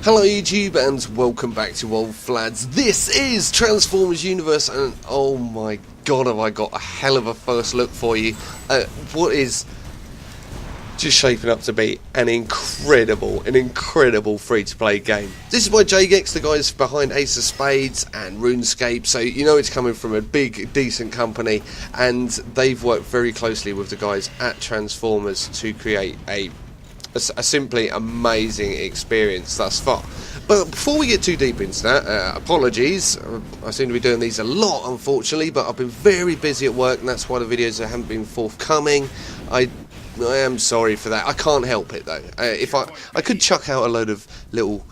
Hello YouTube and welcome back to old Flads. This is Transformers Universe and oh my god have I got a hell of a first look for you. What is just shaping up to be an incredible free-to-play game. This is by Jagex, the guys behind Ace of Spades and RuneScape, so you know it's coming from a big, decent company, and they've worked very closely with the guys at Transformers to create a simply amazing experience thus far. But before we get too deep into that, apologies, I seem to be doing these a lot unfortunately, but I've been very busy at work and that's why the videos haven't been forthcoming. I am sorry for that. I can't help it though. If I could chuck out a load of little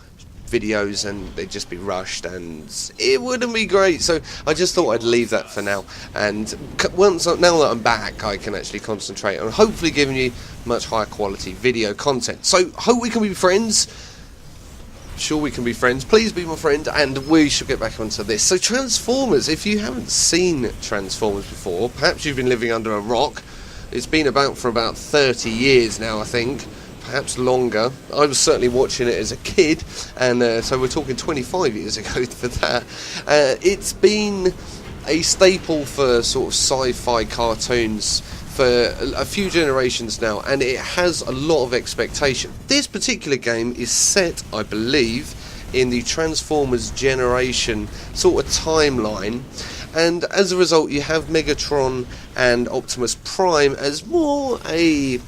videos and they'd just be rushed and it wouldn't be great, so I just thought I'd leave that for now, and now that I'm back I can actually concentrate on hopefully giving you much higher quality video content. So hope we can be friends. Sure, we can be friends. Please be my friend and we should get back onto this. So Transformers, if you haven't seen Transformers before, perhaps you've been living under a rock. It's been about for about 30 years now, I think, perhaps longer. I was certainly watching it as a kid, and so we're talking 25 years ago for that. It's been a staple for sort of sci-fi cartoons for a few generations now, and it has a lot of expectation. This particular game is set, I believe, in the Transformers generation sort of timeline, and as a result you have Megatron and Optimus Prime as more a...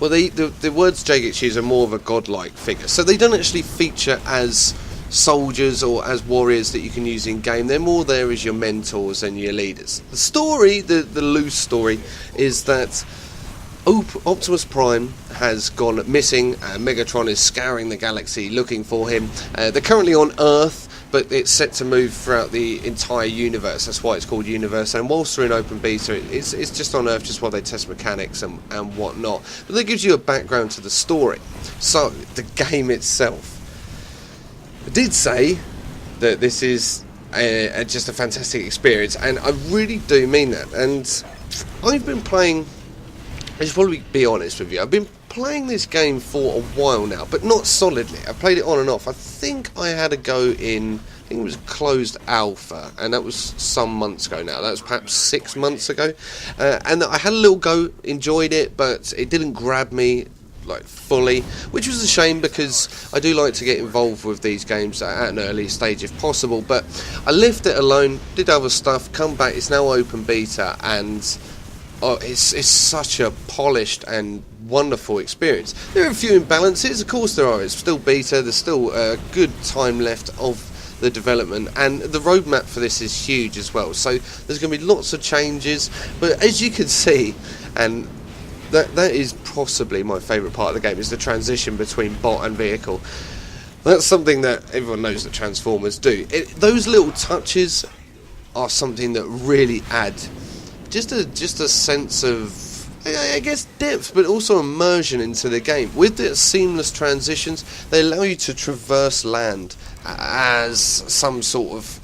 well, the words Jagex use are more of a godlike figure, so they don't actually feature as soldiers or as warriors that you can use in game. They're more there as your mentors and your leaders. The story, the loose story, is that Optimus Prime has gone missing and Megatron is scouring the galaxy looking for him. They're currently on Earth, but it's set to move throughout the entire universe. That's why it's called Universe, and whilst they're in open beta it's just on Earth just while they test mechanics and whatnot, but that gives you a background to the story. So the game itself, I did say that this is just a fantastic experience, and I really do mean that. And I've been playing, I should probably be honest with you, I've been playing this game for a while now, but not solidly. I've played it on and off. I think I had a go in, I think it was closed alpha, and that was some months ago now. That was perhaps 6 months ago, and I had a little go, enjoyed it, but it didn't grab me like fully, which was a shame because I do like to get involved with these games at an early stage if possible. But I left it alone, did other stuff, come back, it's now open beta, and it's such a polished and wonderful experience. There are a few imbalances, of course there are. It's still beta, there's still a good time left of the development, and the roadmap for this is huge as well, so there's going to be lots of changes. But as you can see, and that is possibly my favourite part of the game, is the transition between bot and vehicle. That's something that everyone knows that Transformers do. Those little touches are something that really add just a sense of, I guess, depth, but also immersion into the game. With the seamless transitions, they allow you to traverse land as some sort of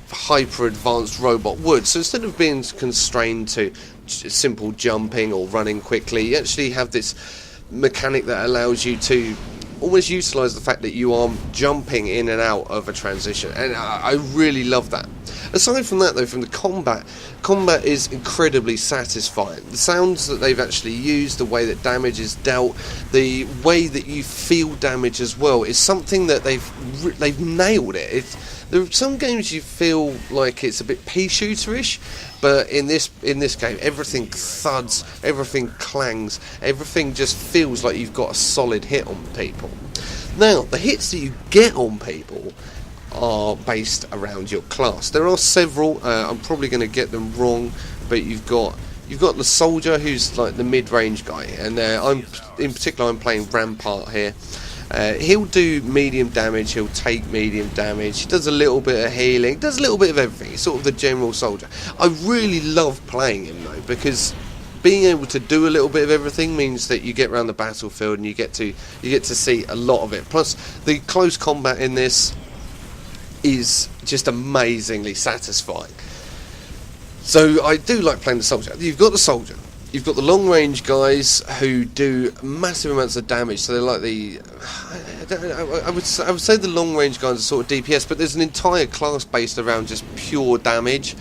hyper advanced robot would. So instead of being constrained to simple jumping or running quickly, you actually have this mechanic that allows you to almost utilise the fact that you are jumping in and out of a transition, and I really love that. Aside from that though, from the combat is incredibly satisfying. The sounds that they've actually used, the way that damage is dealt, the way that you feel damage as well, is something that they've nailed it. There are some games you feel like it's a bit pea shooterish, but in this game everything thuds, everything clangs, everything just feels like you've got a solid hit on people. Now the hits that you get on people are based around your class. There are several, I'm probably going to get them wrong, but you've got the soldier, who's like the mid-range guy, and I'm playing Rampart here. He'll do medium damage, he'll take medium damage, he does a little bit of healing, does a little bit of everything. He's sort of the general soldier. I really love playing him though, because being able to do a little bit of everything means that you get around the battlefield and you get to see a lot of it. Plus the close combat in this is just amazingly satisfying. So I do like playing the soldier. You've got the soldier, You've got the long range guys who do massive amounts of damage, so they're like the, I would say the long range guns are sort of DPS, but there's an entire class based around just pure damage,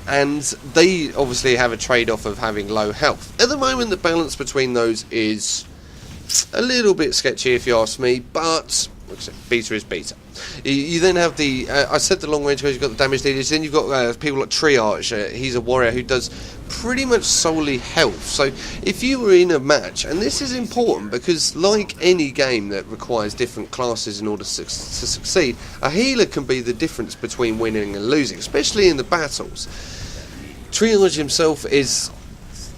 and they obviously have a trade-off of having low health. At the moment, the balance between those is a little bit sketchy, if you ask me, but beta is beta. You then have the, I said the long range guys, you've got the damage dealers, then you've got people like Triarch. He's a warrior who does pretty much solely health. So if you were in a match, and this is important because like any game that requires different classes in order to succeed, a healer can be the difference between winning and losing, especially in the battles. Triarch himself is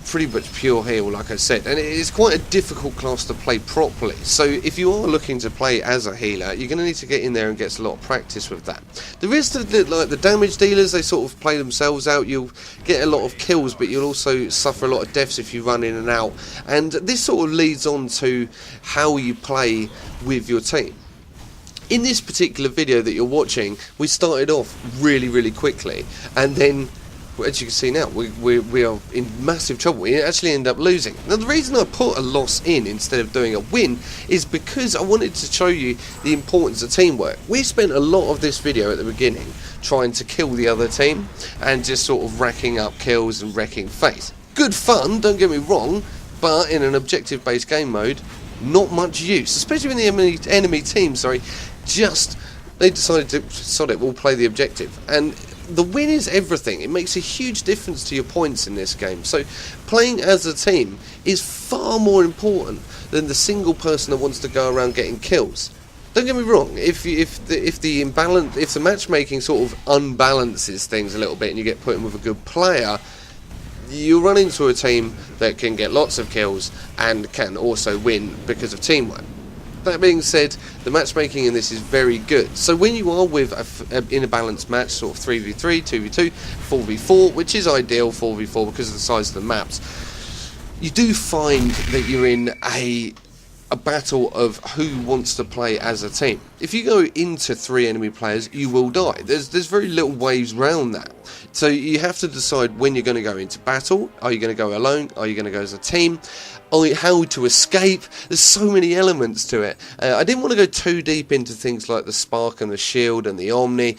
pretty much pure heal, like I said, and it is quite a difficult class to play properly. So if you are looking to play as a healer, you're going to need to get in there and get a lot of practice with that. The rest of the, like the damage dealers, they sort of play themselves out. You'll get a lot of kills, but you'll also suffer a lot of deaths if you run in and out, and this sort of leads on to how you play with your team. In this particular video that you're watching, we started off really quickly, and then as you can see now, we are in massive trouble. We actually end up losing. Now the reason I put a loss in instead of doing a win is because I wanted to show you the importance of teamwork. We spent a lot of this video at the beginning trying to kill the other team and just sort of racking up kills and wrecking face. Good fun, don't get me wrong, but in an objective based game mode, not much use, especially when the enemy team, just they decided to sod it, we'll play the objective, and the win is everything. It makes a huge difference to your points in this game. So playing as a team is far more important than the single person that wants to go around getting kills. Don't get me wrong, if the matchmaking sort of unbalances things a little bit and you get put in with a good player, you run into a team that can get lots of kills and can also win because of teamwork. That being said, the matchmaking in this is very good. So when you are with in a balanced match, sort of 3v3, 2v2, 4v4, which is ideal 4v4 because of the size of the maps, you do find that you're in a battle of who wants to play as a team. If you go into 3 enemy players, you will die. There's very little ways around that. So you have to decide when you're going to go into battle. Are you going to go alone? Are you going to go as a team? How to escape? There's so many elements to it. I didn't want to go too deep into things like the spark and the shield and the omni,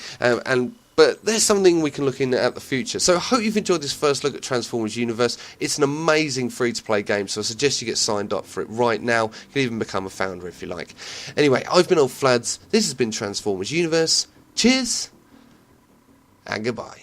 but there's something we can look in at the future. So I hope you've enjoyed this first look at Transformers Universe. It's an amazing free-to-play game, so I suggest you get signed up for it right now. You can even become a founder if you like. Anyway, I've been old Flads. This has been Transformers Universe. Cheers, and goodbye.